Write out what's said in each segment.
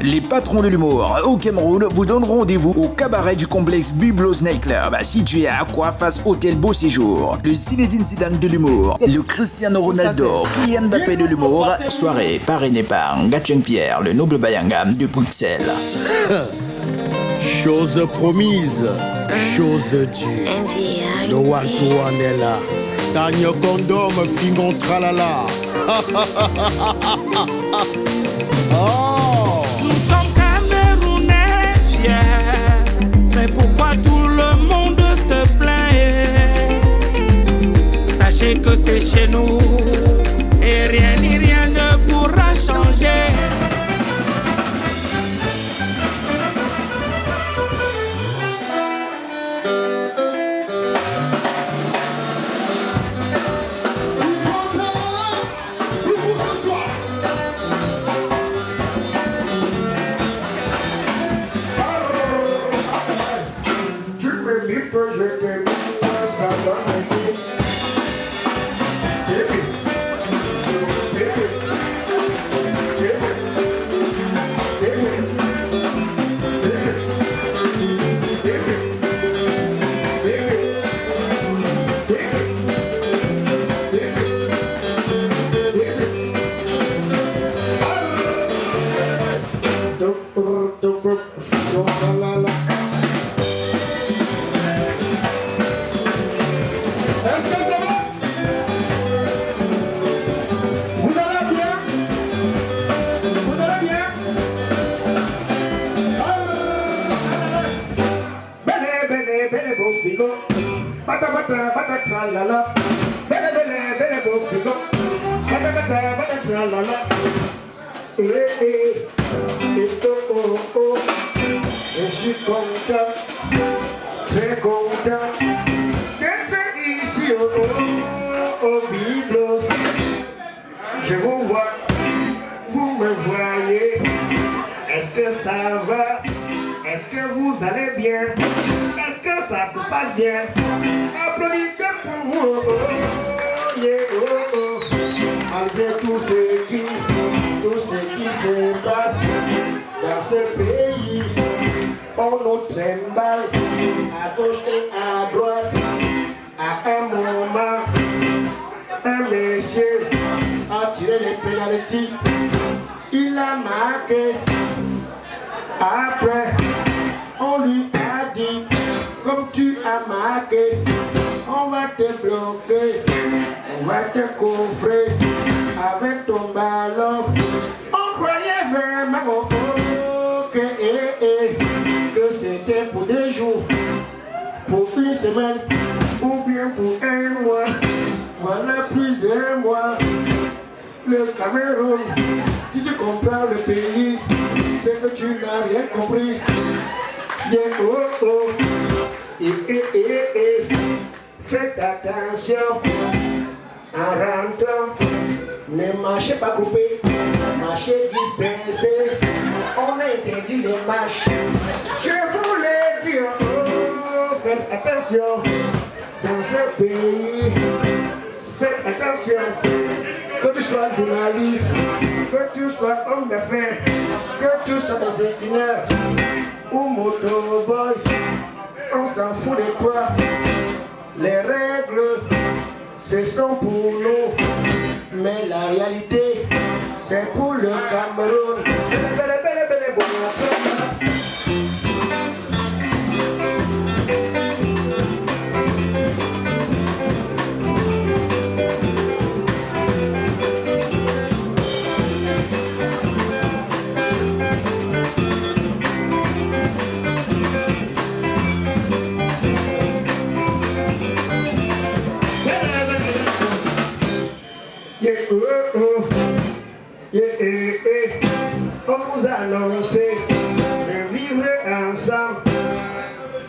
Les patrons de l'humour au Cameroun vous donnent rendez-vous au cabaret du complexe Bublos Nightclub, situé à Aqua face Hôtel Beau Séjour. Le Zinedine Zidane de l'humour, le Cristiano Ronaldo, Kylian Mbappé de l'humour. Soirée parrainée par Gatchen Pierre, le noble Bayangam de Bruxelles. Chose promise, chose due. No one to one est là. Tagne condom, fingon tralala. Oh. Nous sommes Camerounais fiers, mais pourquoi tout le monde se plaint? Sachez que c'est chez nous et rien ni rien ne pourra changer. Je suis content, très content d'être ici au Biblos. Je vous vois, vous me voyez. Est-ce que ça va? Est-ce que vous allez bien? Est-ce que ça se passe bien? Applaudissez pour vous. Oh, yeah, oh, oh. Malgré tout ce qui se passe dans ce pays, on nous trimballe à gauche et à droite. À un moment, un monsieur a tiré les pénalités. Il a marqué. Après, on lui a dit, comme tu as marqué, on va te bloquer, on va te coffrer avec ton ballon. On croyait vraiment que c'était pour des jours, pour une semaine, ou bien pour un mois. Voilà plusieurs mois. Le Cameroun, si tu comprends le pays, c'est que tu n'as rien compris. Yeah, oh, oh. Faites attention en rentrant. Ne marchez pas groupés, marchez dispersés. On a interdit les marches. Je voulais dire, oh, faites attention dans ce pays. Faites attention. Que tu sois journaliste, que tu sois homme d'affaires, que tu sois ingénieur ou motoboy, on s'en fout de toi. Les règles, ce sont pour nous, mais la réalité, c'est pour le Cameroun. On nous a annoncé de vivre ensemble.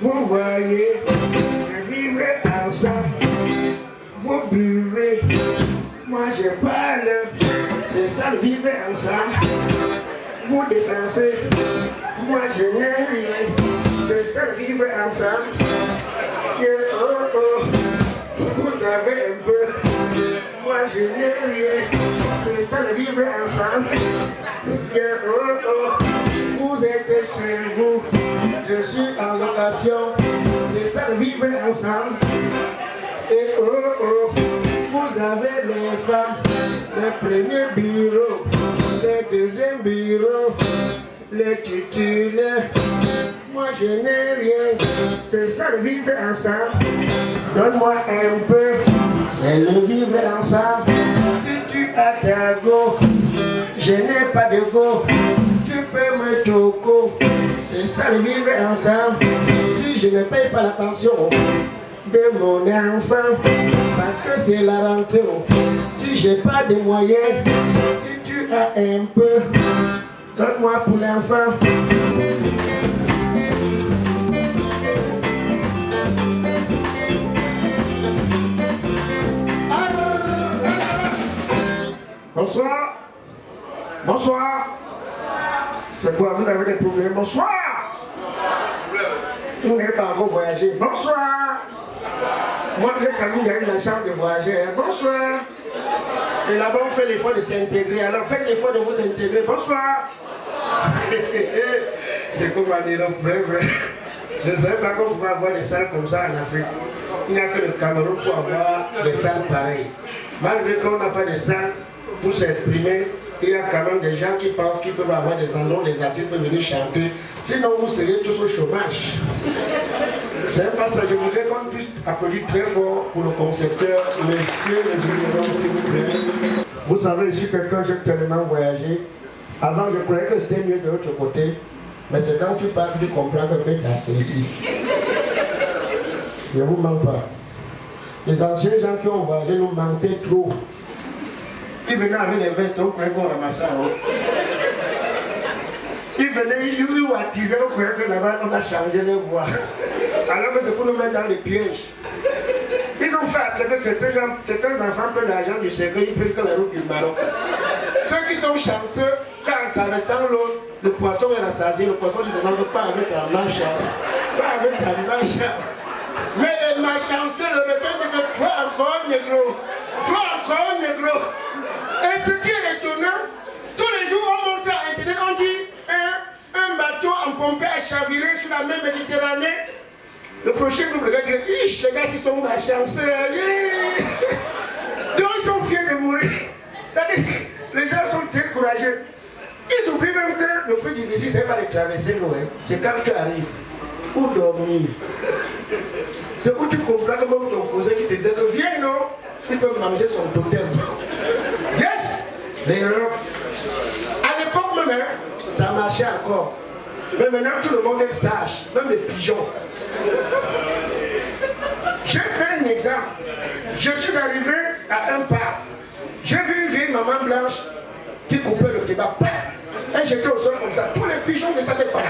Vous voyez, de vivre ensemble. Vous buvez, moi je parle. C'est ça de vivre ensemble. Vous dépensez, moi je n'ai rien. C'est ça de vivre ensemble. Vous avez un peu, moi je n'ai rien. C'est ça de vivre ensemble. Yeah, oh, oh. suis en location. C'est ça de vivre ensemble. Et vous avez les femmes, les premiers bureaux, les deuxièmes bureaux, les titulaires. Moi je n'ai rien, c'est ça de vivre ensemble. Donne-moi un peu, c'est le vivre ensemble. Si tu as ta go, je n'ai pas de go, tu peux me choco. C'est ça de vivre ensemble. Si je ne paye pas la pension de mon enfant, parce que c'est la rentrée. Si j'ai pas de moyens, si tu as un peu, donne-moi pour l'enfant. Bonsoir. Bonsoir. C'est quoi, vous avez des problèmes? Bonsoir. Vous n'avez pas encore voyagé. Bonsoir. Moi, j'ai quand même eu la chance de voyager. Bonsoir. Et là-bas, on fait l'effort de s'intégrer. Alors, faites l'effort de vous intégrer. Bonsoir. C'est comme un Europe, vrai. Je ne savais pas qu'on pouvait avoir des salles comme ça en Afrique. Il n'y a que le Cameroun pour avoir des salles pareilles. Malgré qu'on n'a pas de salles pour s'exprimer, il y a quand même des gens qui pensent qu'ils peuvent avoir des endroits où les artistes peuvent venir chanter. Sinon, vous serez tous au chômage. C'est pas ça. Je voudrais qu'on puisse applaudir très fort pour le concepteur, monsieur le directeur, s'il vous plaît. Vous savez, ici, quelqu'un, j'ai tellement voyagé. Avant, je croyais que c'était mieux de l'autre côté. Mais c'est quand tu parles, tu comprends que peut-être c'est ici. Je ne vous mens pas. Les anciens gens qui ont voyagé nous mentaient trop. Ils venaient avec les vestes, on croyait qu'on ramassait. Ils venaient, ils nous attisaient, on croyait que là-bas, on a changé les voix. Alors que c'est pour nous mettre dans les pièges. Ils ont fait ce que certains enfants prennent l'argent du cercueil, ils prennent la route du Maroc. Ceux qui sont chanceux, quand en traversant l'eau, le poisson est rassasié, le poisson dit non, pas avec ta malchance. Pas avec ta malchance. Mais les malchanceux, le requin dit que toi encore négro. Toi encore négro. Et ce qui est étonnant, tous les jours on monte à Internet, on dit un bateau en pompé a chaviré sur la mer Méditerranée. Le prochain groupe, les gars, ils sont malchanceux. Donc ils sont fiers de mourir. Les gens sont très courageux. Ils oublient même que le plus difficile, c'est pas de traverser l'eau. C'est quand tu arrives. Où dormir. C'est où tu comprends que même ton cousin qui te disait que viens, non, il peut manger son totem. Yes! L'erreur. À l'époque même, ça marchait encore. Mais maintenant, tout le monde est sage, même les pigeons. J'ai fait un exemple. Je suis arrivé à un parc. J'ai vu une vieille maman blanche qui coupait le kebab. Et j'étais au sol comme ça. Tous les pigeons ne savaient pas.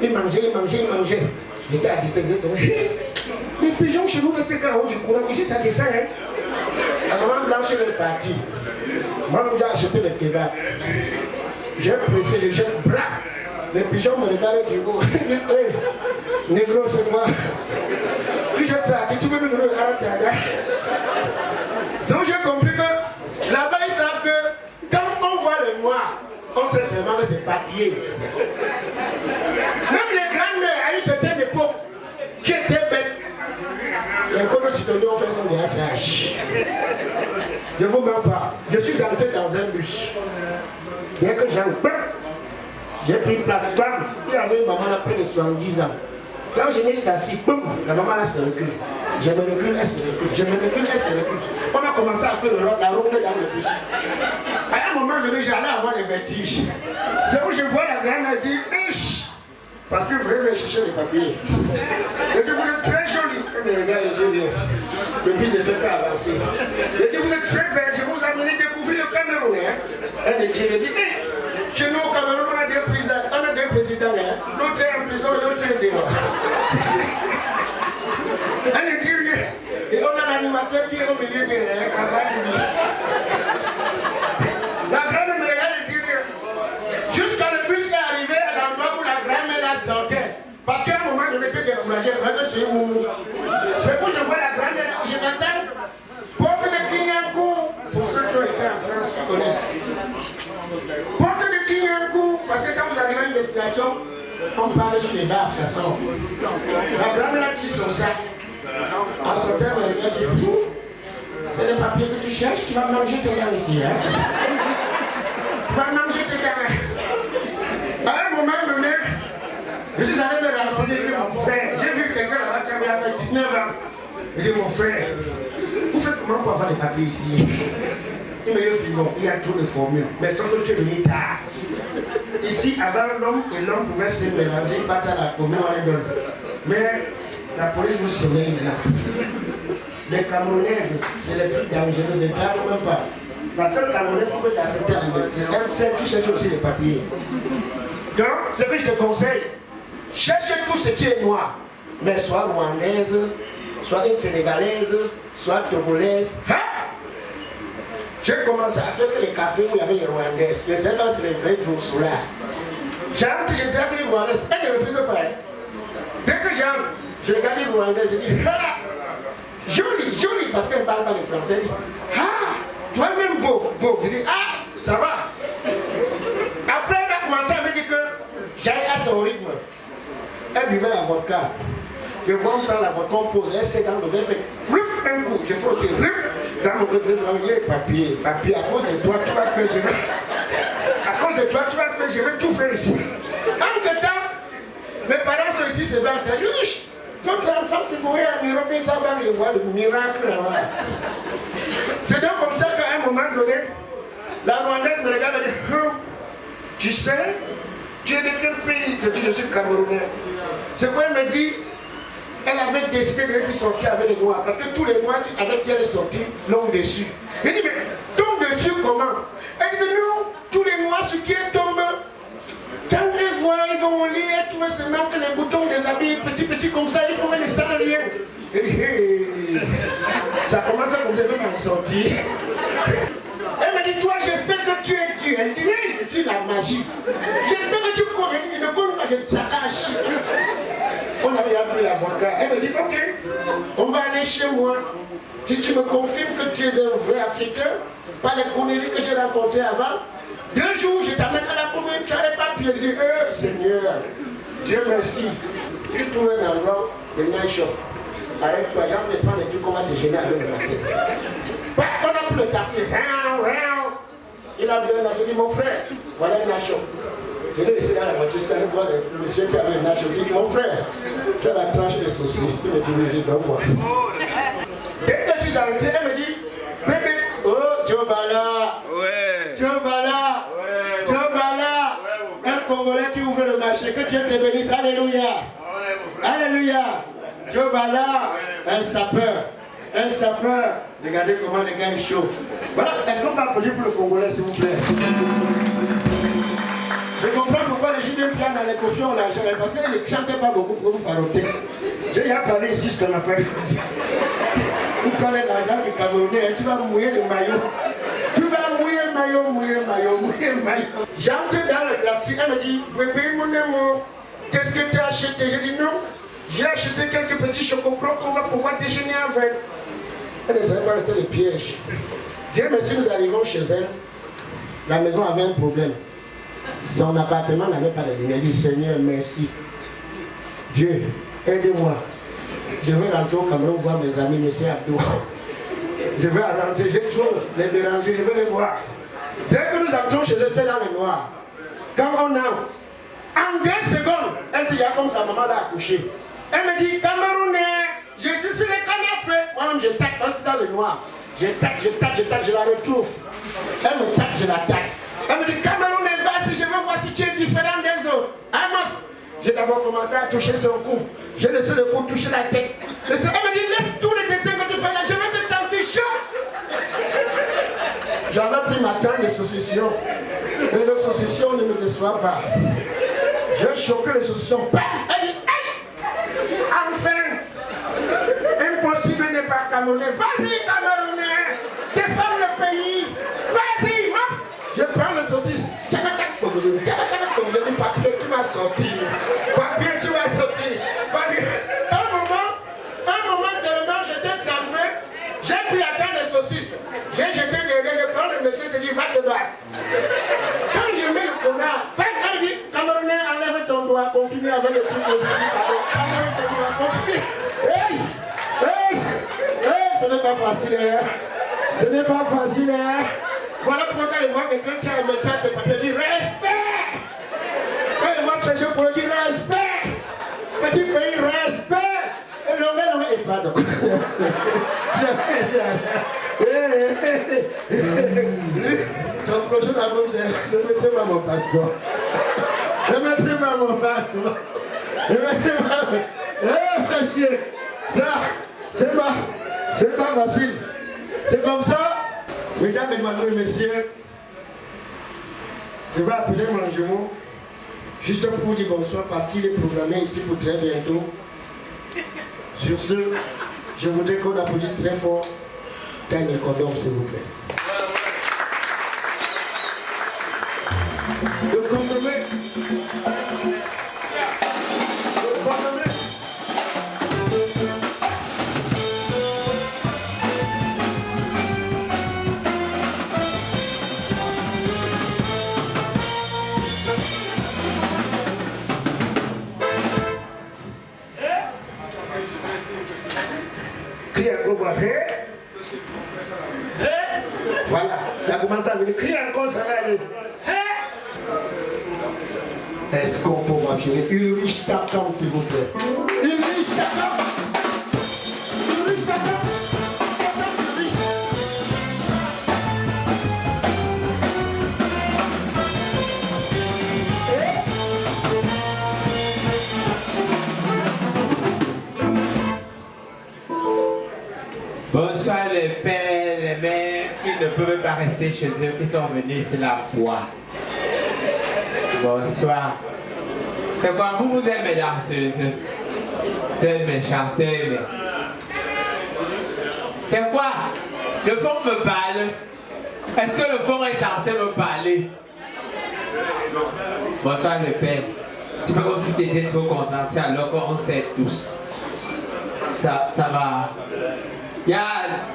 Ils mangeaient. J'étais à distance. Les pigeons chez nous, c'est quand on du courant. Ici, ça descend. Hein? La maman blanche, elle est partie. Moi, j'ai acheté le kebab. J'ai pressé les jeunes bras. Les pigeons me regardaient du coup. Négro, c'est quoi? Tu jettes ça, tu peux me arrêter. Donc j'ai compris que là-bas, ils savent que quand on voit le noir, on sait seulement que c'est papier. Même les grands-mères, à une certaine époque, qui étaient bêtes, les colons citoyens ont fait son DSH. Je ne vous mens pas. Je suis entré dans un bus. Dès que j'ai pris une plateforme, il y avait une maman là près de 70 ans. Quand je m'ai assis, boum, la maman là se recule. Je me recule, elle se recule. Je me recule, elle se recule. On a commencé à faire la ronde dans le bus. À un moment donné, j'allais avoir des vertiges. C'est où je vois la grande dire, Ish! Parce que vous voulez chercher les papiers. Et puis vous êtes très jolie. Mais regarde, Dieu vient. Le bus ne fait qu'avancer. Et puis vous êtes très belle. Je vous amène découvrir le Cameroun. Elle me dit, chez nous au Cameroun, on a deux présidents. L'autre est en prison et l'autre est dehors. Elle ne dit rien. Et on a l'animateur qui est au milieu de la campagne. La grand-mère me regarde et dit rien. Jusqu'à le bus est arrivé à l'endroit où la grand-mère la sortait. Parce qu'à un moment donné, j'étais découragé. C'est pour que je vois la grand-mère où je m'attends. Porte de Kinyankou. Pour ceux qui ont été en France, qui connaissent. Porte de Kinyankou. Parce que quand vous arrivez à une destination, on parle sur les baffes, ça sort. La grand-mère tisse son sac. À son terme, elle regarde et dit, c'est le papier que tu cherches, tu vas manger tes gars ici. Hein? Tu vas manger tes gars. À un moment donné, je suis allé me renseigner avec mon frère. J'ai vu quelqu'un là-bas qui avait fait 19 ans. Il dit, mon frère, vous faites comment pour avoir des papiers ici? Il me dit, non, il y a trop de formules. Mais sauf que tu es venu tard. Ici, avant l'homme et l'homme pouvaient se mélanger, battre à la commune, on les donne. Mais la police nous surveille là. Les Camerounaises, c'est les plus dangereuses, ne parlent même pas. La seule Camerounaise qui peut t'accepter à l'université, c'est elle, celle qui cherche aussi les papiers. Donc, ce que je te conseille, cherche tout ce qui est noir, mais soit rwandaise, soit une sénégalaise, soit togolaise. Hein? J'ai commencé à faire que les cafés où il y avait les rwandaises. Les aides, c'est les vrais tours là. J'entre, j'ai dragué les rwandaises. Elle ne refuse pas. Dès que j'entre, je regarde les rwandaises, je dis, ah, joli, joli, parce qu'elle ne parle pas le français. Ah, toi-même beau, beau. Je dis, ah, ça va. Après, elle a commencé à me dire que j'allais à son rythme. Elle buvait la vodka. Je vois, on prend la vodka, on pose, elle s'est dans le verre, fait un coup, je frotte, dans mon côté, papier, papier, à cause de toi, tu vas faire, je vais. À cause de toi, tu vas faire, je vais tout faire ici. Entre-temps, mes parents sont ici, c'est 20 ans. Notre enfant s'est mourir en Europe, et ça va voir le miracle là-bas. C'est donc comme ça qu'à un moment donné, la Rwandaise me regarde et dit, tu sais, tu es de quel pays? Je dis, je suis Camerounais. C'est quoi elle me dit? Elle avait décidé de lui sortir avec les Noirs, parce que tous les Noirs avec qui elle est sortie l'ont déçu. Elle dit, mais tombe dessus comment? Elle dit, non, tous les Noirs, ce qui tombent, quand les voient, ils vont au lit, elles trouvent seulement que les boutons des habits petits comme ça, ils font les salles rien. Elle dit, hey, ça commence à vous devez m'en sortir. Elle me dit, toi, j'espère que tu es Dieu. Elle dit, oui, je suis la magie. J'espère que tu connais. Elle dit, ne connais pas, je te saccage. On avait appris la vodka. Elle me dit, ok, on va aller chez moi. Si tu me confirmes que tu es un vrai Africain, pas les conneries que j'ai rencontrées avant, 2 jours, je t'amène à la commune, tu as les papiers. Je dis, Seigneur, Dieu merci. Tu trouves un endroit de night shop. Arrête-toi, j'en vais prendre des trucs qu'on va te gêner avec le matin. On a pris le taxi, il a vu un affaire, dit, mon frère, voilà un night shop. Je l'ai laissé dans la voiture, c'est allé voir le monsieur qui avait une nage. Je dis, mon frère, tu as la tranche de saucisse, tu me dis, donne-moi. Dès que je suis arrêté, elle me dit, bébé, oh, Djobala, Djobala, Djobala, un Congolais qui ouvre le marché, que Dieu te bénisse, alléluia, alléluia, Djobala, un sapeur, regardez comment le gars est chaud. Voilà, est-ce qu'on peut applaudir pour le Congolais, s'il vous plaît? Je comprends pourquoi les Juifs viennent dans les coffres ont l'argent, parce qu'ils ne chantaient pas beaucoup pour vous faroter. J'ai déjà parlé ici, ce qu'on appelle. Vous prenez l'argent du Camerounais, tu vas mouiller le maillot. Tu vas mouiller le maillot. J'entre dans le taxi, elle me dit, bébé, mon amour, qu'est-ce que tu as acheté? J'ai dit non, j'ai acheté quelques petits chocolats qu'on va pouvoir déjeuner avec. Elle ne savait pas que c'était le piège. Dieu merci, nous arrivons chez elle. La maison avait un problème. Son appartement n'avait pas de lumière. Elle dit, Seigneur, merci. Dieu, aidez-moi. Je vais rentrer au Cameroun voir mes amis, M. Abdou. Je vais rentrer, j'ai trop les déranger, je vais les voir. Dès que nous entrons chez eux, c'était dans le noir. Quand on entre, en 2 secondes, elle dit, il y a comme sa maman l'a accouché. Elle me dit, Camerounais, je suis sur le canapé. Moi-même, je tape parce que dans le noir. Je tape, je la retrouve. Elle me tape, je la tape. Elle me dit, Camerounais, vas-y, je veux voir si tu es différent des autres. Ah, meuf. J'ai d'abord commencé à toucher son cou. J'ai laissé le cou toucher la tête. Elle me dit, laisse tous les dessins que tu fais là, je vais te sentir chaud. J'avais pris ma canne de saucisson. Et le saucisson ne me déçoit pas. J'ai choqué le saucisson. Elle dit, hey! Enfin! Impossible n'est pas Camerounais. Vas-y, Camerounais! Défends le pays! Vas-y, meuf! Je prends le saucisse. Papier, tu vas sortir. Papier, tu vas sortir. Papier. Un moment tellement j'étais trempé, j'ai pris la canne de saucisse. J'ai jeté derrière, je prends le monsieur, je dis, va te battre. Quand je mets le connard, elle dit, Camerounais, enlève ton doigt. va continuer avec le truc de Sylvie. On va continuer. Ce n'est pas facile, hein. Ce n'est pas facile, hein. Voilà pourquoi quand il voit quelqu'un qui a un métier, c'est pas dire respect. Quand il voit ces gens, pour dire respect. Petit pays, respect. Et non, pardon. Son prochain album, c'est ne mettez pas mon passeport. Ne mettez pas mon passeport. Ne mettez pas. Parce que ça, c'est pas facile. C'est comme ça. Mesdames, mesdemoiselles, messieurs, je vais appeler mon jumeau juste pour vous dire bonsoir parce qu'il est programmé ici pour très bientôt. Sur ce, je voudrais qu'on applaudisse très fort Daniel Condom, s'il vous plaît. Le condomé. Crie encore, voilà, ça commence à venir. Crie encore, ça va aller. Est-ce qu'on peut mentionner Ulrich Takam, s'il vous plaît? Ulrich Takam! Ulrich Takam! Bonsoir les pères, les mères qui ne peuvent pas rester chez eux, qui sont venus sur la foi. Bonsoir. C'est quoi, vous êtes mes danseuses? Vous êtes mes chanteurs, mais... C'est quoi? Le fond me parle. Est-ce que le fond est censé me parler? Bonsoir le père. Tu peux comme si tu étais trop concentré alors qu'on sait tous. Ça va. Il y a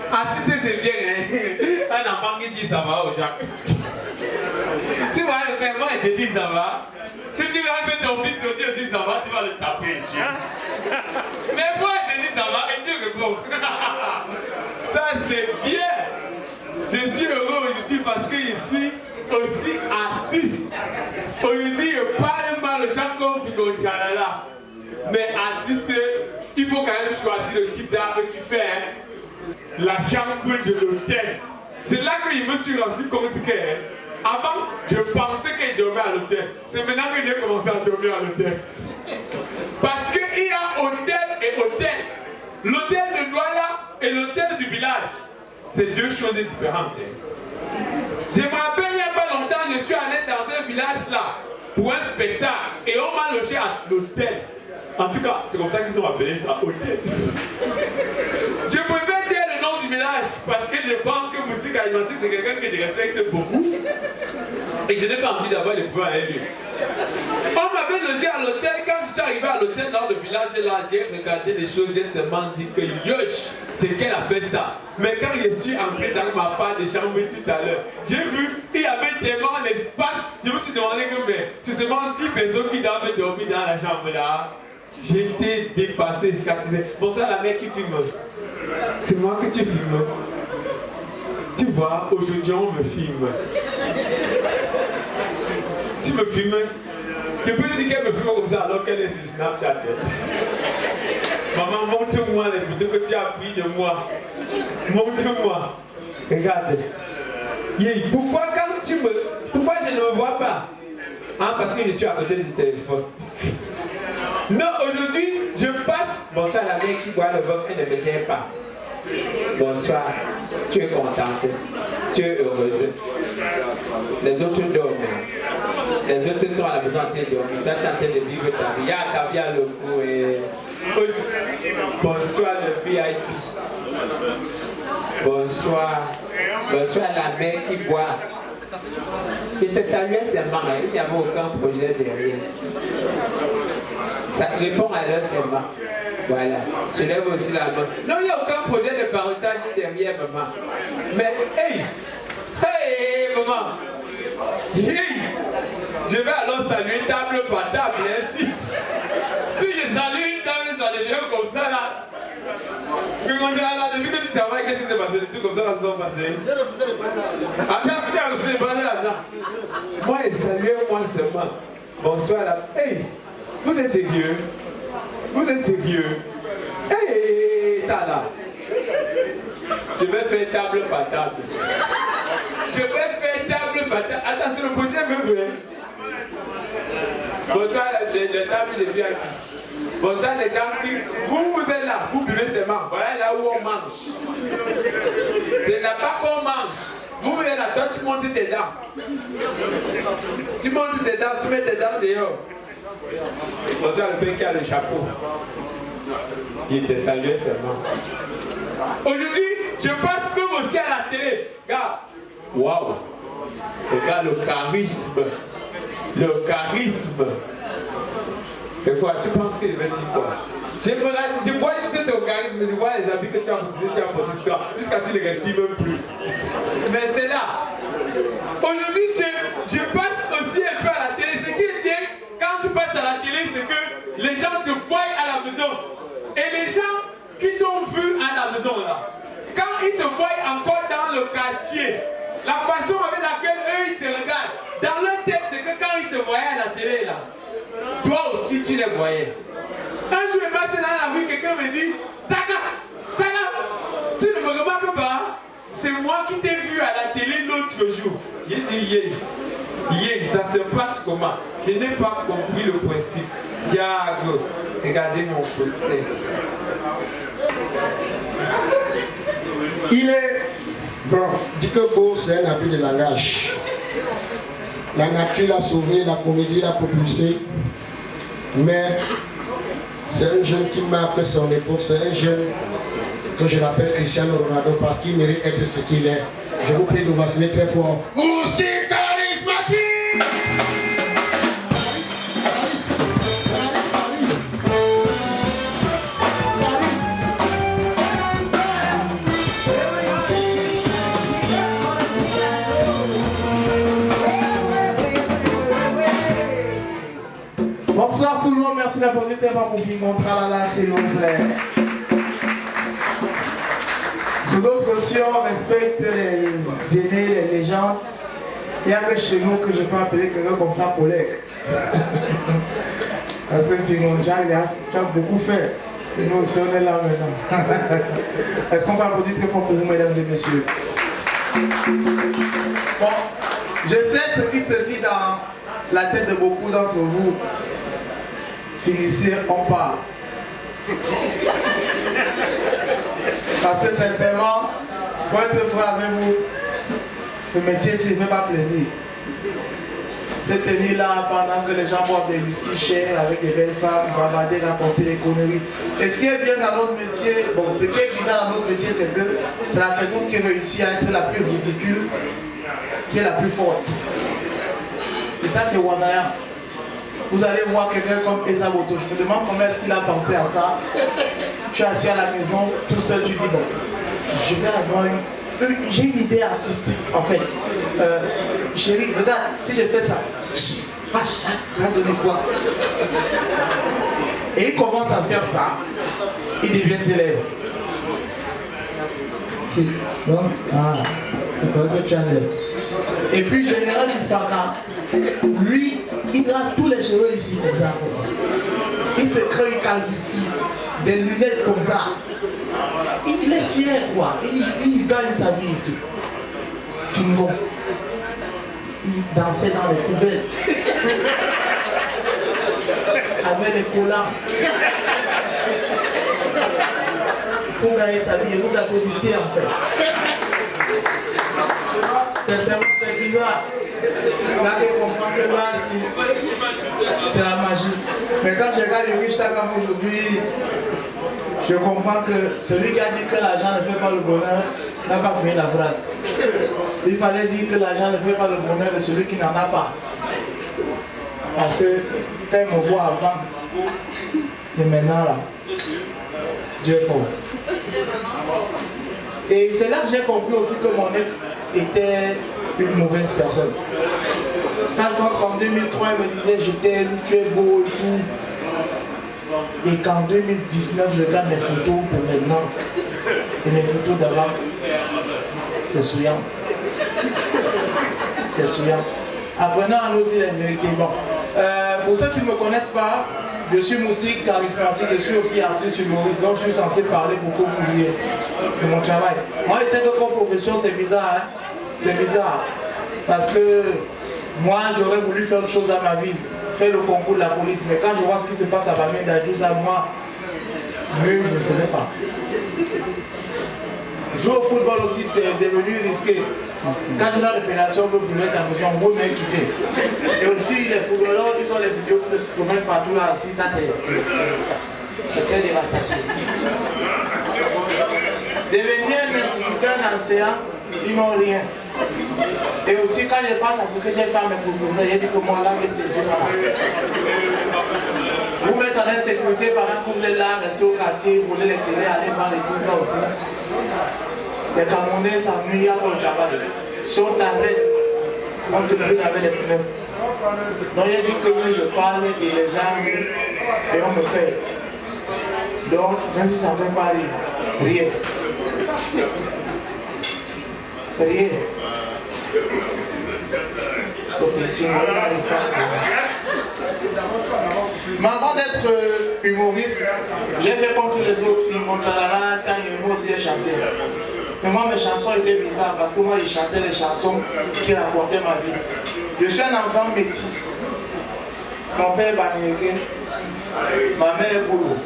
artiste, c'est bien, hein? Un enfant qui dit ça va aux gens. Tu vois, le père, moi, il te dit ça va. Si tu veux que ton fils te dise aussi ça va, tu vas le taper, Dieu. Mais moi, il te dit ça va et tu réponds. Ça, c'est bien. Je suis heureux aujourd'hui parce que je suis aussi artiste. Aujourd'hui, je parle mal au chant comme Figo-Tialala. Mais artiste, il faut quand même choisir le type d'art que tu fais. Hein. La chambre de l'hôtel. C'est là que je me suis rendu compte que avant, je pensais qu'il dormait à l'hôtel. C'est maintenant que j'ai commencé à dormir à l'hôtel. Parce qu'il y a hôtel et hôtel. L'hôtel de Douala et l'hôtel du village, c'est deux choses différentes. Je me rappelle il n'y a pas longtemps, je suis allé dans un village là pour un spectacle et on m'a logé à l'hôtel. En tout cas, c'est comme ça qu'ils ont appelé ça hôtel. Je préfère dire le nom du village parce que je pense que Moustique Aïmantique c'est quelqu'un que je respecte beaucoup et que je n'ai pas envie d'avoir les points avec lui. On m'avait logé à l'hôtel. Quand je suis arrivé à l'hôtel dans le village là, j'ai regardé les choses, j'ai seulement dit que yosh, c'est qu'elle a fait ça. Mais quand je suis entré dans ma part de chambre tout à l'heure, j'ai vu qu'il y avait tellement d'espace. Je me suis demandé que mais c'est seulement 10 personnes qui doivent dormir dans la chambre là. J'étais dépassé, scatisé. Bonsoir la mère qui filme. C'est moi que tu filmes. Tu vois, aujourd'hui on me filme. Tu me filmes. Je peux dire qu'elle me filme comme ça alors qu'elle est sur Snapchat. Maman, montre-moi les photos que tu as prises de moi. Montre-moi. Regarde. Pourquoi pourquoi je ne me vois pas? Ah, parce que je suis à côté du téléphone. Non, aujourd'hui, je passe. Bonsoir la mère qui boit le vin, elle ne me gère pas. Bonsoir, tu es contente, tu es heureuse. Les autres dorment. Les autres sont à la maison en train de dormir. Toi, tu es en train de vivre ta vie. Ah, ta vie à le coup. Bonsoir le VIP. Bonsoir. Bonsoir la mère qui boit. Je te saluais seulement, il n'y avait aucun projet derrière. Ça répond à leur seulement. Voilà. Je lève aussi la main. Non, il n'y a aucun projet de farotage derrière, maman. Mais, hey, maman. Hey, je vais alors saluer table par table, ainsi. s'est passé, des trucs comme ça, ça s'est passé. J'ai refusé de prendre l'argent. Attends, tu as refusé de prendre l'argent. Moi, saluez-moi seulement. Bonsoir là. Hey, vous êtes sérieux? Vous êtes sérieux? Hey, t'as là. Je vais faire table par table. Je vais faire table par table. Attends, c'est le prochain meuble. Bonsoir, les tables, les VIP. Bonsoir, les gens qui. Vous êtes là, vous buvez seulement. Voilà là où on mange. Ce n'est pas qu'on mange. Vous êtes là, toi tu montes tes dents. Tu montes tes dents, tu mets tes dents dehors. Bonsoir, le père qui a le chapeau. Il était salué seulement. Aujourd'hui, je passe comme aussi à la télé. Regarde. Waouh. Regarde le charisme. Le charisme. C'est quoi? Tu penses que je vais dire quoi? Je vois juste ton charisme, je vois les habits que tu as portés, jusqu'à ce que tu ne respires même plus. Mais c'est là. Aujourd'hui, je passe aussi un peu à la télé. Ce qui est bien, quand tu passes à la télé, c'est que les gens te voient à la maison. Et les gens qui t'ont vu à la maison là, quand ils te voient encore dans le quartier, la façon avec laquelle eux ils te regardent, dans leur tête, c'est que quand ils te voyaient à la télé là, toi aussi tu les voyais. Un jour je marche dans la rue, quelqu'un me dit, Taka, tu ne me remarques pas? C'est moi qui t'ai vu à la télé l'autre jour. J'ai dit, ça se passe comment? Je n'ai pas compris le principe. Yago, regardez mon poster. Il est. Bon, dit que beau, c'est un abus de langage. La nature l'a sauvé, la comédie l'a propulsé. Mais c'est un jeune qui marque son époque, c'est un jeune que je l'appelle Cristiano Ronaldo parce qu'il mérite d'être ce qu'il est. Je vous prie de vacciner très fort. Aussi charismatique! Bonsoir tout le monde, merci d'applaudir tellement pour finir mon tralala, s'il vous plaît. Sous d'autres aussi, on respecte les aînés, les légendes. Il n'y a que chez nous que je peux appeler quelqu'un comme ça collègue. Parce que Pingonja, il a beaucoup fait. Et nous aussi, on est là maintenant. Est-ce qu'on peut applaudir très fort pour vous, mesdames et messieurs? Bon, je sais ce qui se dit dans la tête de beaucoup d'entre vous. Finissez, on part. Parce que sincèrement, pour être vrai avec vous, le métier, ça ne fait pas plaisir. Cette tenue-là, pendant que les gens boivent des whisky chers avec des belles femmes, bavarder, raconter des conneries. Et ce qui est bien dans notre métier, bon, ce qui est bizarre dans notre métier, c'est que c'est la personne qui réussit à être la plus ridicule, qui est la plus forte. Et ça, c'est Wanaya. Vous allez voir quelqu'un comme Esa Boto. Je me demande comment est-ce qu'il a pensé à ça. Tu es assis à la maison, tout seul, tu dis, bon, je vais avoir j'ai une idée artistique, en fait. Chérie, regarde, si je fais ça, ça va donner quoi? Et il commence à faire ça, il devient célèbre. Si, non? Ah, que tu as l'air. Et puis, Général Ifaka, lui, il rase tous les cheveux ici, comme ça. Il se crée une calvitie, des lunettes comme ça. Il est fier, quoi. Il gagne sa vie et tout. Fingo. Il dansait dans les poubelles. Avec les collants. Pour gagner sa vie, vous applaudissez en fait. Sincèrement, c'est bizarre. Là, on comprend que là, c'est la magie. Mais quand je regarde les riches comme aujourd'hui, je comprends que celui qui a dit que l'argent ne fait pas le bonheur n'a pas fini la phrase. Il fallait dire que l'argent ne fait pas le bonheur de celui qui n'en a pas. Parce que quand il me voit avant, et maintenant là, Dieu est fort. Et c'est là que j'ai compris aussi que mon ex était une mauvaise personne. Quand je pense qu'en 2003, il me disait je t'aime, tu es beau et tout. Et qu'en 2019, je regarde mes photos de maintenant. Et mes photos d'avant, c'est souillant. C'est souillant. Apprenant à nous dire la vérité. Bon. Pour ceux qui ne me connaissent pas, je suis moustique charismatique, je suis aussi artiste humoriste, donc je suis censé parler beaucoup de mon travail. Moi, je sais que comme profession, c'est bizarre. Hein? C'est bizarre. Parce que moi, j'aurais voulu faire autre chose dans ma vie, faire le concours de la police. Mais quand je vois ce qui se passe à Bamenda d'Adjous, moi, je ne faisais pas. Jouer au football aussi, c'est devenu risqué. Quand tu as des pénalités, on peut brûler ta maison, on peut même quitter. Et aussi, les footballeurs, ils ont les vidéos qui se promènent partout là aussi, ça c'est très dévastateur. Devenir un instituteur enseignant, ils n'ont rien. Et aussi, quand je passe à ce que j'ai fait à mes proposés, j'ai dit que moi là, c'est Dieu là. Vous mettez en insécurité pendant que vous êtes là, restez au quartier, voler les télés, aller voir les tout ça aussi. Les Camerounais s'ennuient pour le travail. Si on t'arrête, on te brûle avec les pneus. Donc il dit que je parle et les gens et on me paye. Donc même si ça ne fait pas rire, rien. Rien. Mais avant d'être humoriste, j'ai fait comme tous les autres films, mon chalala, quand il aussi j'ai chanté. Mais moi mes chansons étaient bizarres parce que moi je chantais les chansons qui racontaient ma vie. Je suis un enfant métis. Mon père est bamileke, ma mère est boulot.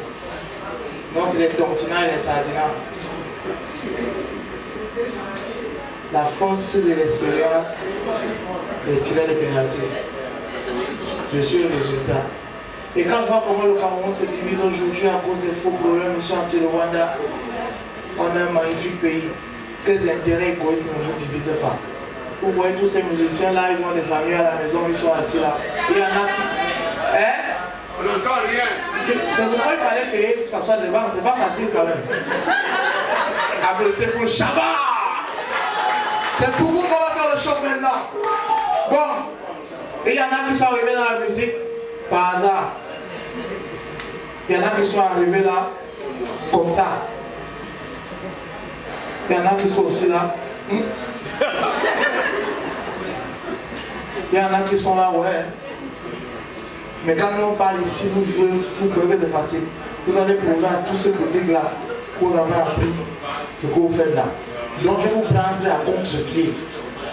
Donc c'est les tontines et les sardines. La force de l'expérience de tirer les pénalités. Je suis le résultat. Et quand je vois comment le Cameroun se divise aujourd'hui à cause des faux problèmes, je suis anti-Rwanda, on a un magnifique pays. Quels intérêts égoïstes ne nous divisent pas. Vous voyez tous ces musiciens-là, ils ont des familles à la maison, ils sont assis là. Il y en a qui... Hein? On n'entend rien. C'est pourquoi il fallait payer pour que ça soit devant, c'est pas facile quand même. Applaudissez pour le Shabbat. C'est pour vous qu'on va faire le show maintenant. Bon, et il y en a qui sont arrivés dans la musique par hasard. Il y en a qui sont arrivés là comme ça. Il y en a qui sont aussi là. Il y en a qui sont là, ouais. Mais quand on parle ici, vous jouez, vous pouvez de facile. Vous allez prouver à tout ce public-là que vous avez appris ce que vous faites là. Donc je vais vous prendre à contre-pied.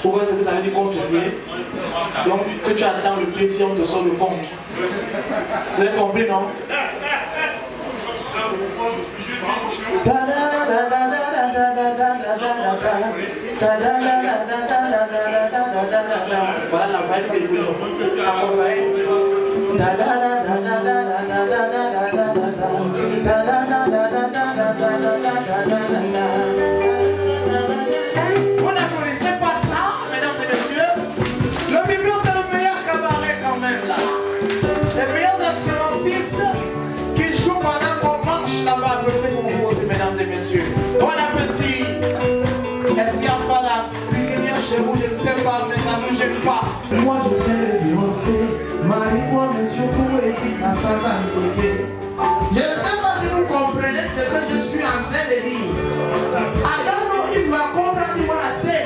Pourquoi est-ce que ça veut dire contre-pied? Donc que tu attends le pied si on te sort le contre. Vous avez compris, non? Voilà la vibe des boulons. Vous n'applaudissez pas ça, mesdames et messieurs. Le Biblo, c'est le meilleur cabaret quand même là. Les meilleurs instrumentistes qui jouent pendant qu'on marche là-bas. Applaudissez pour vous aussi, mesdames et messieurs. Bon appétit. Est-ce qu'il n'y a pas la cuisinière chez vous? Je ne sais pas, mais ça ne me gêne pas. Moi je viens de divorcer. Marie-moi, monsieur, pour écrire la femme à côté. Je ne sais pas si vous comprenez ce que je suis en train de dire. I don't know if you are comprehending what I say.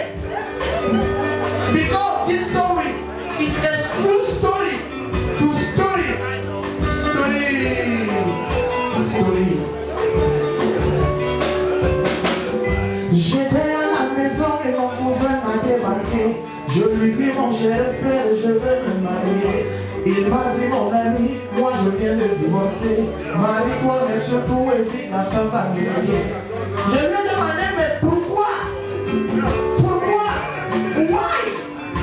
Because this story is a true story. To story. Story. J'étais à la maison et mon cousin m'a débarqué. Je lui dis mon cher frère, je veux me marier. Il m'a dit mon ami, moi je viens de divorcer. Marie-toi mais surtout évite ma femme à marier. Je lui ai demandé mais pourquoi? Pourquoi? Why?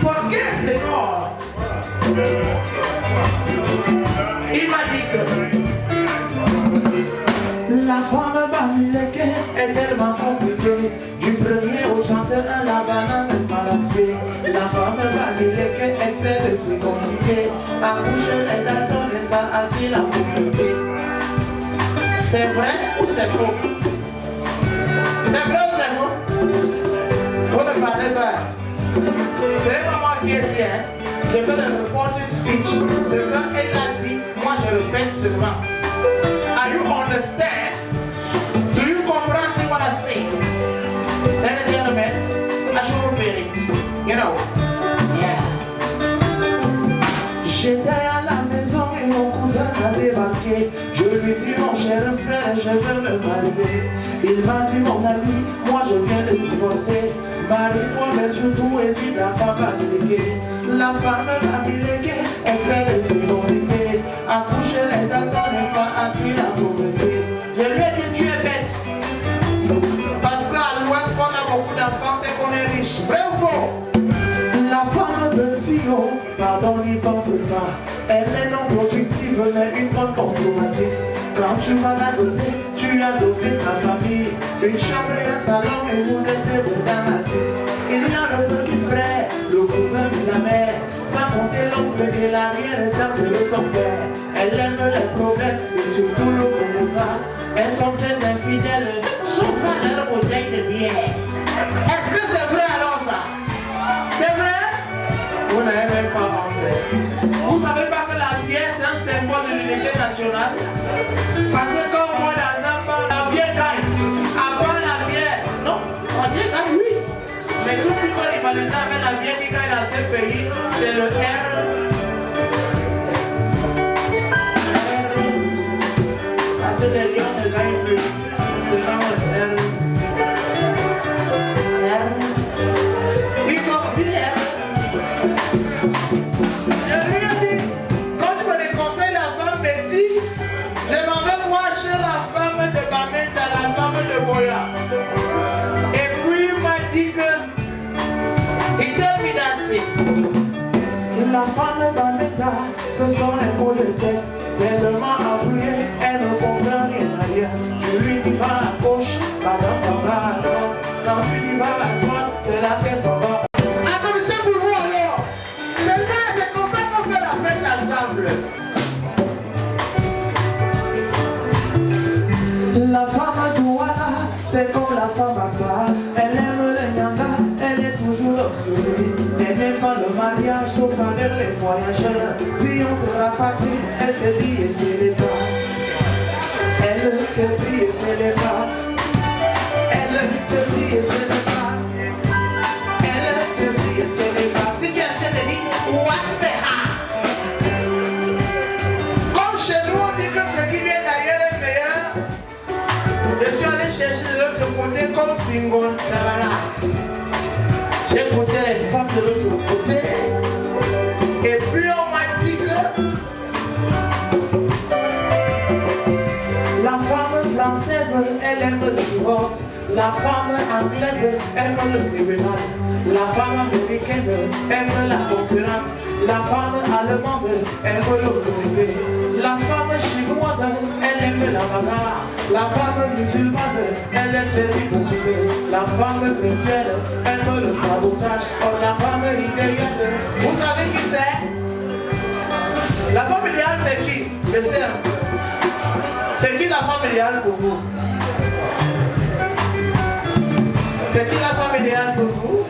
Pourquoi Seigneur? Il m'a dit que la femme bamileke est tellement compliquée. Du premier au 31, la banane est malaxée. La femme bamileke essaie de frigondiquer. Accoucher les datons et ça attire la communauté. C'est vrai ou c'est faux? C'est vrai ou c'est faux? Vous ne parlez pas. C'est pas moi qui ai dit, hein. Je fais le reporting speech. Ce qu'elle a dit, moi je répète seulement. Are you understand? Do you comprehend what I say? cousin a débarqué. Je lui dis mon cher frère, je veux me marier. Il m'a dit mon ami, moi je viens de divorcer. Marie-toi mais surtout évite la femme américaine. La femme américaine, elle sait de frivolité. Accoucher les daltons et ça attire la pauvreté. Je lui ai dit tu es bête. Parce qu'à l'ouest qu'on a beaucoup d'enfants, c'est qu'on est riche. Vrai ou faux? La femme de Tio, pardon, n'y pense pas. Elle est non productive, mais une bonne consommatrice. Quand tu vas la doter, tu as doté sa famille. Une chambre et un salon, et vous êtes des bordanatis. Il y a le petit frère, le cousin de la mère. Sans compter l'oncle et l'arrière-tante de son père. Elle aime les problèmes et surtout le ça. Elles sont très infidèles, sauf à leur bouteille de bière. Est-ce que c'est vrai alors ça? C'est vrai? Vous n'avez même pas rentré. Vous savez pas que la bière c'est un symbole de l'unité nationale? Parce que quand on boit dans un bar, la bière gagne. Avant la bière, non, la bière gagne, oui. Mais tout ce qui peut rivaliser avec la bière qui gagne dans ce pays, c'est le R. Parce que les lions ne gagnent plus. C'est dans le R. Oui, comme dit R. Je lui ai dit, quand tu me déconseilles la femme Betty, je m'en vais voir chez la femme de Bamenda, la femme de Boya. Et puis il m'a dit que il était la femme de Bamenda, ce sont les mots de tête. Tellement embrouillée, elle ne comprend rien à rien. Je lui dis va à gauche, la dame s'en va à droite. Quand tu dis va à droite, c'est là qu'elle s'en va. Applaudissez pour vous alors. C'est comme ça qu'on fait la fête ensemble. La femme Douala, c'est comme la femme Assa. Elle aime le nyanga, elle est toujours obsolète. Elle n'aime pas le mariage, sauf avec les voyageurs. Si on te rapatrie, elle te dit et c'est les bras. Elle te dit et c'est les bras. Elle te dit et c'est les bras. Elle te dit et c'est les bras. Si tu essaies de dire, what's the comme chez nous, on dit que ce qui vient d'ailleurs est meilleur. Je suis allé chercher de l'autre côté comme Fingon Travala. J'ai écouté les femmes de l'autre côté. Et puis on m'a dit que la femme française, elle aime le divorce. La femme anglaise aime le tribunal. La femme américaine aime la concurrence. La femme allemande aime l'autorité. La femme chinoise, elle aime la bagarre. La femme musulmane, elle est très hypocrite. La femme chrétienne aime le sabotage. Or la femme idéale, vous savez qui c'est? La femme idéale c'est qui? Je sais un peu. C'est qui la femme idéale pour vous? C'est qui la femme idéale pour vous?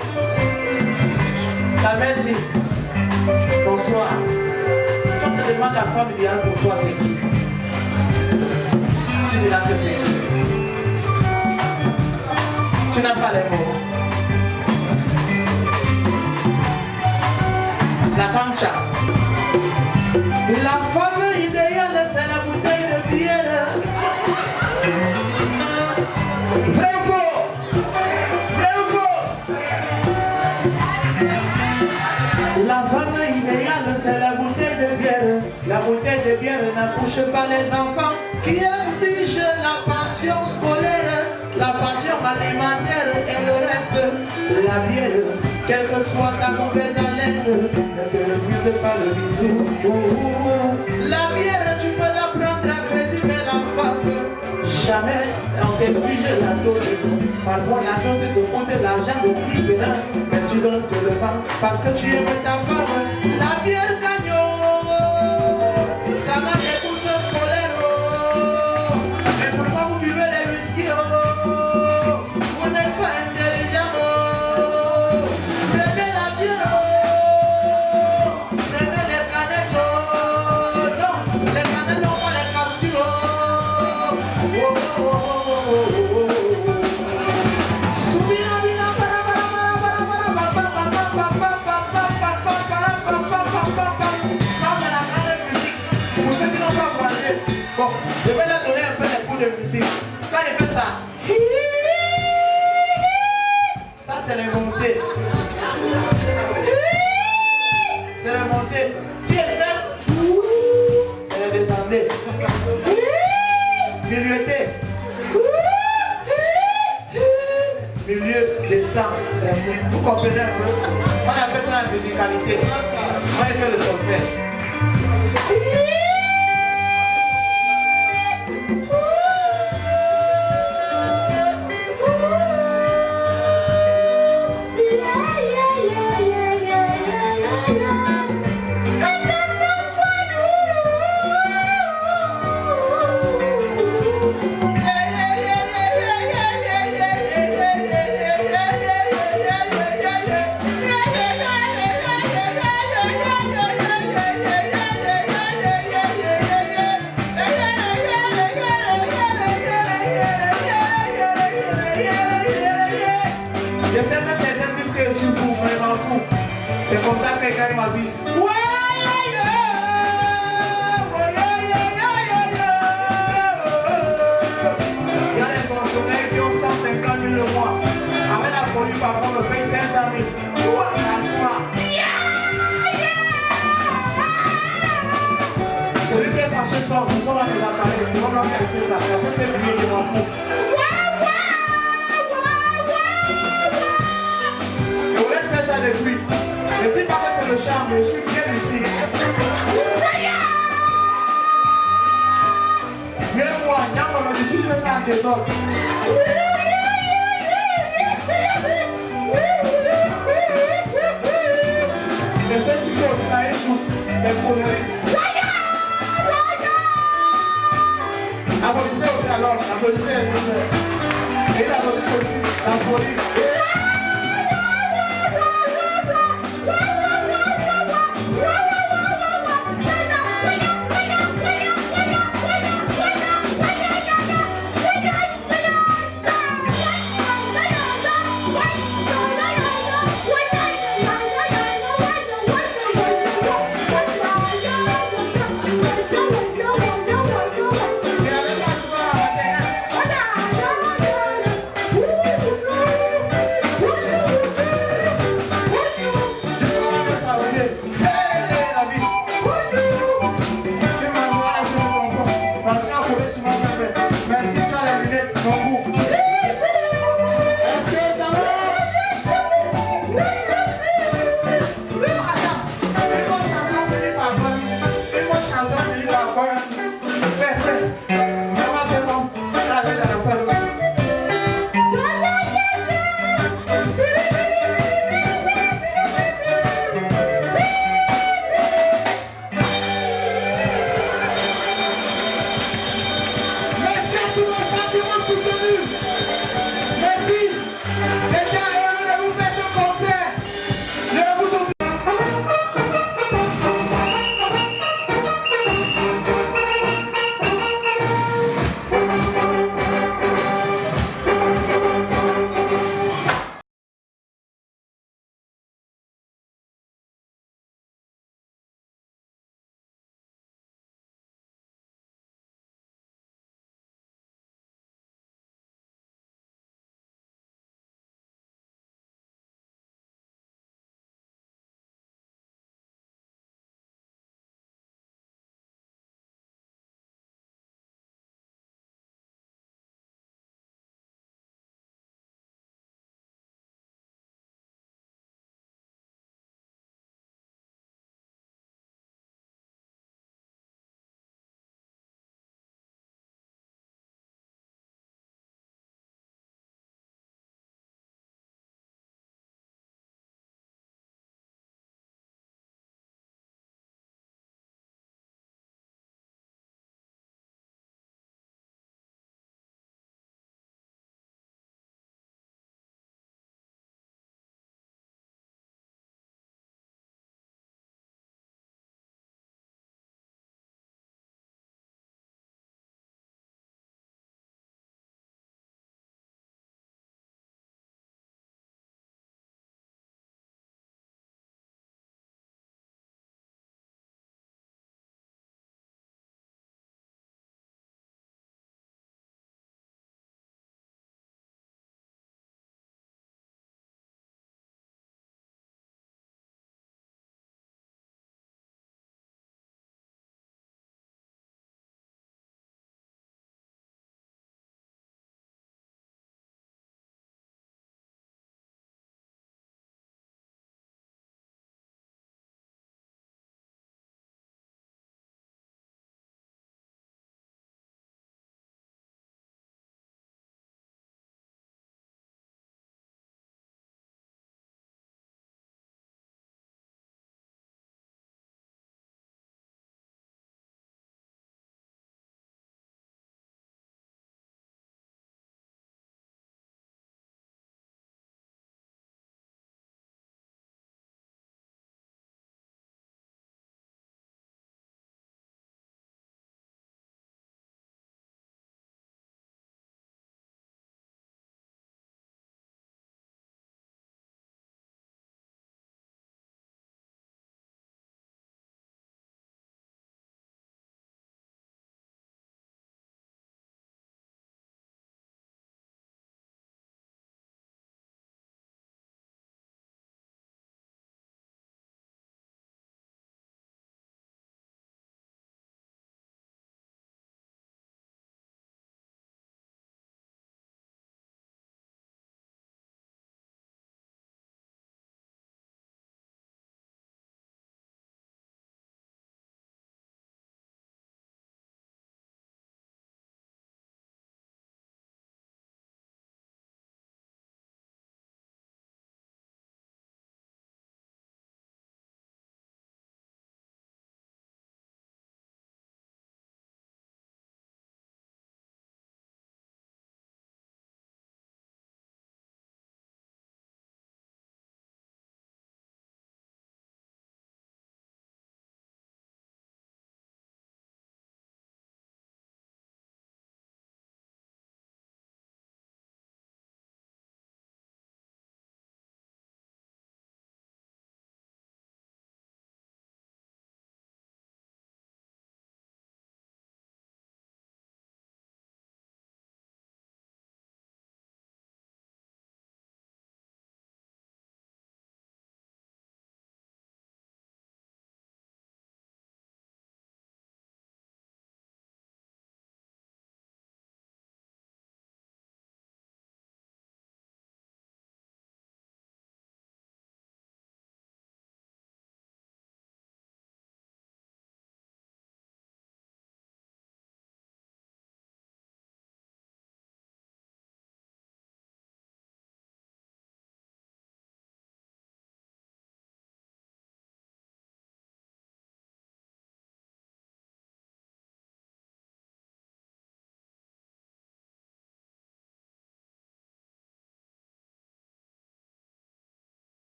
La merci. Bonsoir. Si on te demande la femme idéale pour toi, c'est qui? Tu diras que c'est qui? Tu n'as pas les mots. La femme chat. La femme idéale, c'est la bouteille de bière. Vrai ou faux? Vrai ou faux? La femme idéale, c'est la bouteille de bière. La bouteille de bière n'accouche pas les enfants qui exigent la pension scolaire, la pension alimentaire et le reste. La bière, quelle que soit ta mauvaise haleine, ne te refuse pas le bisou. La bière, tu peux la prendre à crédit, mais la femme, jamais on t'exige la dose. Parfois la dose te coûte l'argent de 10 grammes, mais tu donnes seulement parce que tu aimes ta femme. La bière gagne, ça va des courses scolaires. Mais pourquoi vous buvez les whisky? Vous n'êtes pas intelligent. Prenez la bière. Prenez les canettes. Non, les canettes n'ont pas les capsules. fait. Bon, je vais leur donner un peu des coups de musique. Quand il fait ça, ça c'est les montées. C'est les montées. Si elle fait, c'est les descendées. Milieuté. Milieu, descend. Vous comprenez un peu? On appelle ça la musicalité. On fait le solfège. C'est comme ça que quelqu'un m'a dit. Il y a des fonctionnaires qui ont 150 000 le mois. Avec la police, par contre, on paye 500 000. Celui qui est fâché sort, nous sommes à les appareils. Nous sommes à faire ça. Après, c'est lui qui m'en fout. Je voulais faire ça depuis. Je ne dis pas que c'est le charme, mais je suis bien ici. Viens-moi, on a dit si je fais ça en désordre. Mais ceci, c'est aussi là, il joue les produits. Applaudissez aussi alors, applaudissez. Et il applaudissez aussi la police.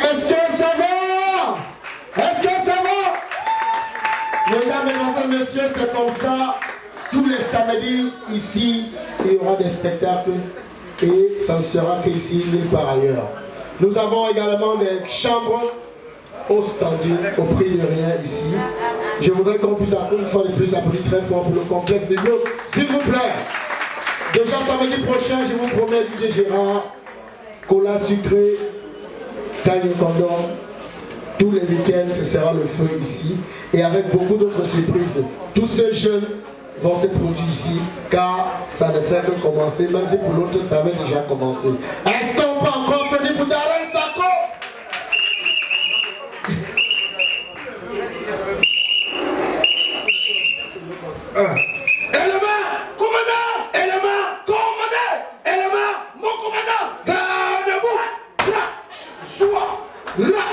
Est-ce que ça va? Est-ce que ça va? Mesdames, mesdemoiselles, messieurs, c'est comme ça. Tous les samedis, ici, il y aura des spectacles et ça ne sera qu'ici, nulle part ailleurs. Nous avons également des chambres au standing, au prix de rien ici. Je voudrais qu'on puisse une fois de plus applaudir très fort pour le complexe Biblos, s'il vous plaît. Déjà samedi prochain, je vous promets, DJ Gérard, cola sucré, taille condom. Tous les week-ends, ce sera le feu ici. Et avec beaucoup d'autres surprises. Tous ces jeunes vont se produire ici, car ça ne fait que commencer, même si pour l'autre, ça avait déjà commencé. Est-ce qu'on peut encore applaudir pour Darren Sako? Élément, commandant, élément, commandant, élément, mon commandant, gardez-vous, là, soit, là,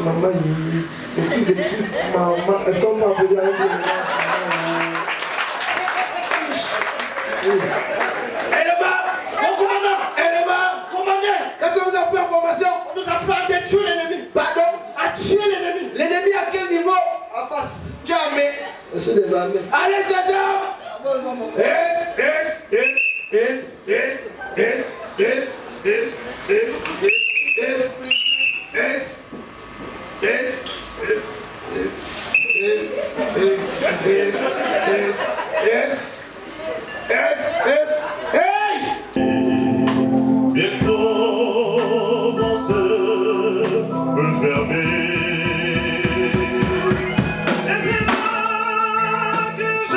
maman, le fils de qui? Maman, est-ce qu'on peut applaudir avec le élément, mon commandant, élément, commandant, quand on nous a pris en formation, on nous a pris à détruire l'ennemi. Pardon? À tuer l'ennemi. L'ennemi à quel niveau? En face. Jamais. Je suis des armées. Allez, Jaja! Bientôt mon cœur peut fermer. Et c'est là que je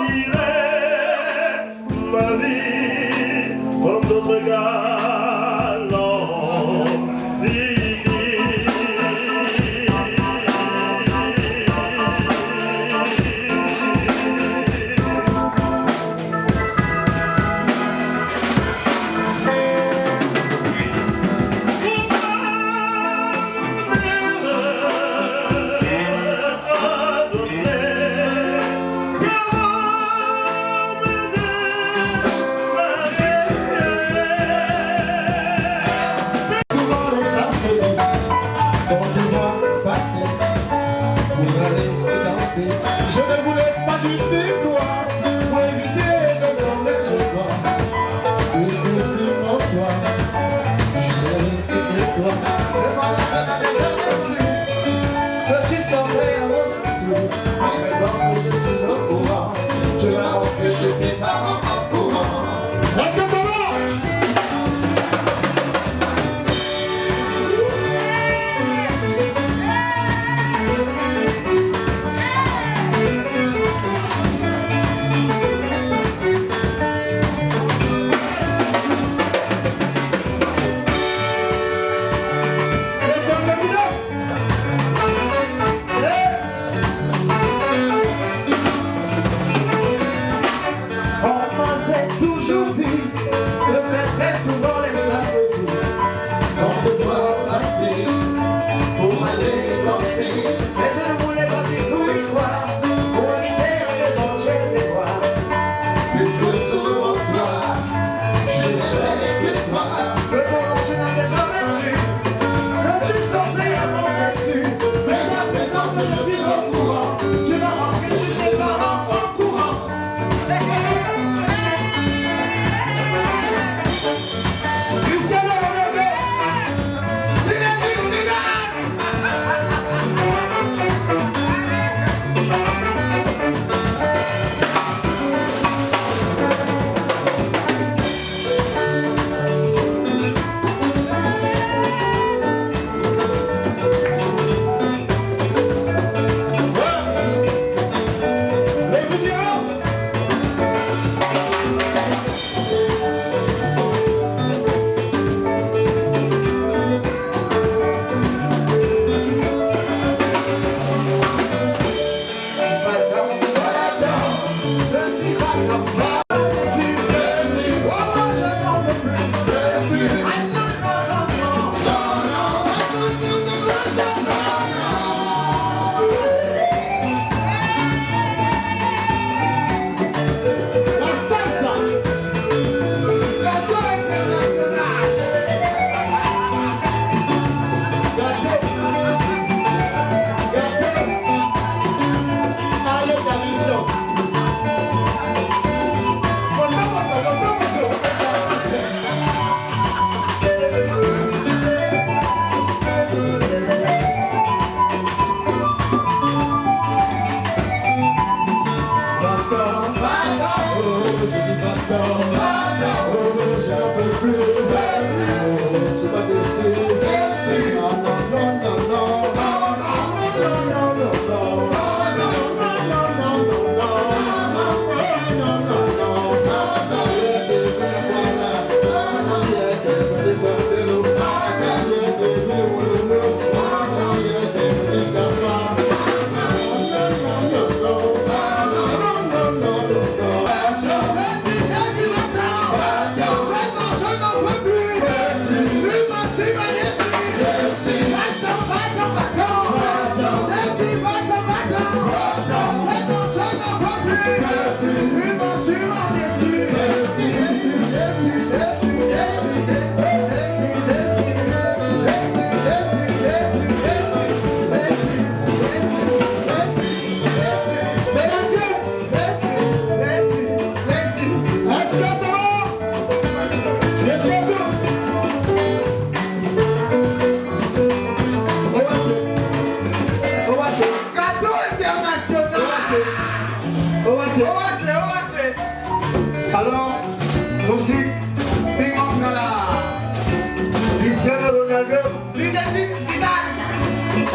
finirai ma vie comme d'autres galants. Je ne voulais pas d'une victoire pour éviter de tomber le toit. Et sur mon toit, je et toi. C'est pas la peine de me dessus. Petit sommeil à l'au-dessus. À présent, je suis au courant. Je vais rentrer chez tes parents en courant. Est-ce que ça va?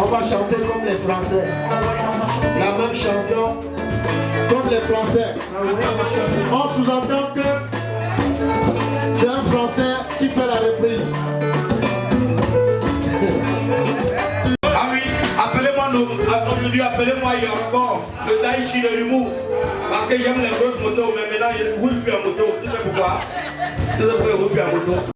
On va chanter comme les Français. La même chanson comme les Français. On sous-entend que c'est un Français qui fait la reprise. Ah oui, aujourd'hui, appelez-moi Yorko, le Daichi de l'humour. Parce que j'aime les grosses motos, mais maintenant je ne roule plus en moto. Tu sais pourquoi? Tu sais pourquoi je roule plus en moto?